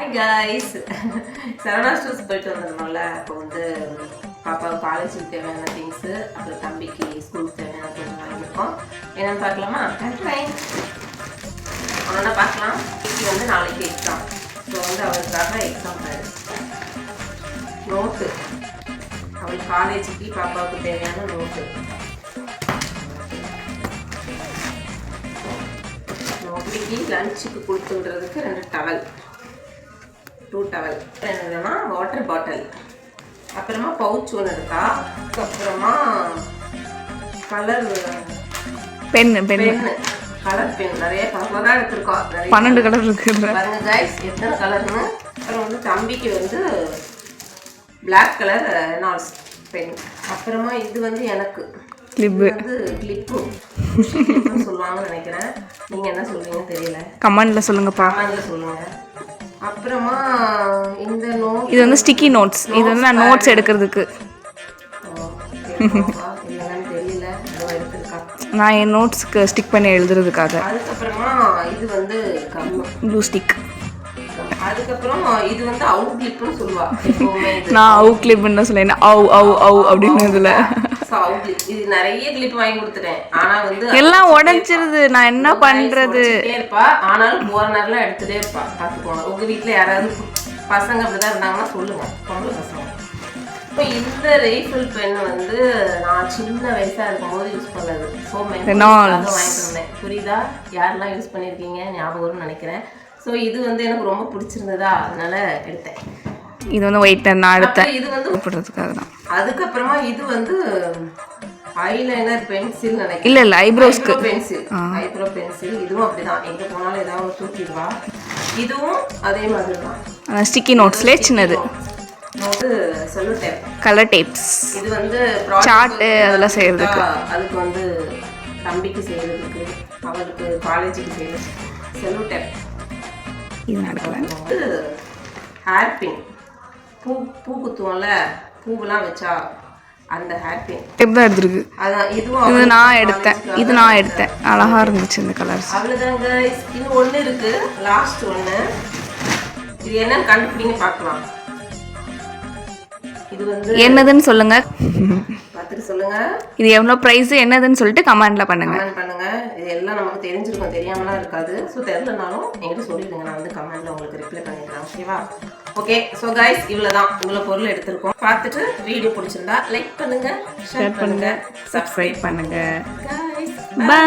Hi guys, Saravana stores போயிட்டு வந்ததுனால அப்போ வந்து பாப்பாவுக்கு காலேஜுக்கு தேவையான திங்ஸு, அப்புறம் தம்பிக்கு ஸ்கூலுக்கு தேவையான திங்ஸ் வாங்கியிருக்கோம். என்னென்னு பார்க்கலாமா? ஒன்றா பார்க்கலாம். இன்னைக்கு வந்து நாளைக்கு எக்ஸாம். ஸோ வந்து அவருக்காக எக்ஸாம் பாரு நோட்டு, அவள் காலேஜுக்கு பாப்பாவுக்கு தேவையான நோட்டு, நோட்டிக்கு லஞ்சுக்கு கொடுத்துன்றதுக்கு 2 டவல், 2 டவல், என்னதுன்னா வாட்டர் பாட்டில், அப்புறமா பவுச் ஒன்று இருக்கா, அப்புறமா கலர் பென்னு, கலர் பென் நிறைய கலராக எடுத்துருக்கோம். 12 கலர் இருக்கு பாருங்க கைஸ், எத்தனை கலர்னு. அப்புறம் வந்து தம்பிக்கு வந்து பிளாக் கலர் ரெனால்ட்ஸ் பென். அப்புறமா இது வந்து எனக்கு கிளிப்பு சொல்லுவாங்கன்னு நினைக்கிறேன். நீங்கள் என்ன சொல்லுவீங்கன்னு தெரியல, கமெண்ட்டில் சொல்லுங்கப்பா, கமெண்ட்டில் சொல்லுங்கள். அப்புறமா இந்த நோட், இது வந்து ஸ்டிக்கி நோட்ஸ், இது வந்து நான் நோட்ஸ் எடுக்கிறதுக்கு. என்னன்னு தெரியல, எடுத்துருக்கா நான் என் நோட்ஸ்க்கு ஸ்டிக் பண்ணி எழுதுறதுக்காக. அதுக்கப்புறமா இது வந்து ப்ளூ ஸ்டிக். அதுக்கப்புறம் இது வந்து அவு கிளிப்னு சொல்லுவா. நான் அவு கிளிப்னு தான் சொல்லேன், அவு அப்படின்னு இதில். இது நிறைய கிளிப் வாங்கி கொடுத்துட்டேன், ஆனா வந்து எல்லாம் உடைஞ்சிருது. நான் என்ன பண்றது இருப்பா, ஆனாலும் போற நேரம் எடுத்துட்டே இருப்பா. பார்த்துக்கோங்க, உங்க வீட்டுல யாராவது பசங்க அப்படிதான் இருந்தாங்கன்னா சொல்லுங்க, பொம்பளை பசங்க. இப்போ இந்த ரீஃபில் பென் வந்து நான் சின்ன வயசா இருக்கும்போது யூஸ் பண்ணது. ஸோ வாங்கிட்டு இருந்தேன், புரியுதா? யாரெல்லாம் யூஸ் பண்ணியிருக்கீங்க ஞாபகம்னு நினைக்கிறேன். ஸோ இது வந்து எனக்கு ரொம்ப பிடிச்சிருந்ததா, அதனால எடுத்தேன். இது வந்து வெயிட் நான் எடுத்தேன், இது வந்து போடுறதுக்காக தான். அதுக்கப்புறமா இது வந்து ஐலைனர் பென்சில் நினைக்கிறேன். இல்லை ஐப்ரோஸ்க்கு பென்சில், ஐப்ரோ பென்சில். இதுவும் அப்படிதான், எங்கே போனாலும் ஏதாவது தூக்கிடுவா. இதுவும் அதே மாதிரி தான், ஸ்டிக்கி நோட்ஸ்லேயே சின்னது note, cello tape, colour tapes. இது வந்து சார்ட்டு அதெல்லாம் செய்யறதுக்கு, அதுக்கு வந்து தம்பிக்கு செய்யறதுக்கு, அவளுக்கு காலேஜுக்கு செய்யறது. செல்லோ டேப் இது நடக்கல. ஹேர் பின், பூ குத்துவோம்ல, பூவெல்லாம் வச்சா அந்த ஹேர் பின் டேப் தான் எடுத்துருக்கு. அதான் இதுவும் இது நான் எடுத்தேன், அழகா இருந்துச்சு இந்த கலர்ஸ். அவ்வளோதான் கைஸ். இன்னும் ஒன்று இருக்கு, லாஸ்ட் ஒன்று. இது என்னன்னு கண்டுபிடிங்க பார்க்கலாம். இது வந்து என்னதுன்னு சொல்லுங்க, பார்த்துட்டு சொல்லுங்க. இது எவ்வளோ ப்ரைஸ் என்னதுன்னு சொல்லிட்டு கமெண்ட் பண்ணுங்க. இது எல்லாம் நமக்கு தெரிஞ்சிருக்கும், தெரியாமலாம் இருக்காது. ஸோ தெரிலனாலும் என்கிட்ட சொல்லிடுங்க, நான் வந்து கமெண்ட்ல உங்களுக்கு ரிப்ளை பண்ணிடுறேன். ஓகேவா? ஓகே. ஸோ கைஸ், இவ்வளோதான் இவ்வளோ பொருள் எடுத்திருக்கோம். பார்த்துட்டு வீடியோ பிடிச்சிருந்தா லைக் பண்ணுங்க, ஷேர் பண்ணுங்க, சப்ஸ்கிரைப் பண்ணுங்க. பை.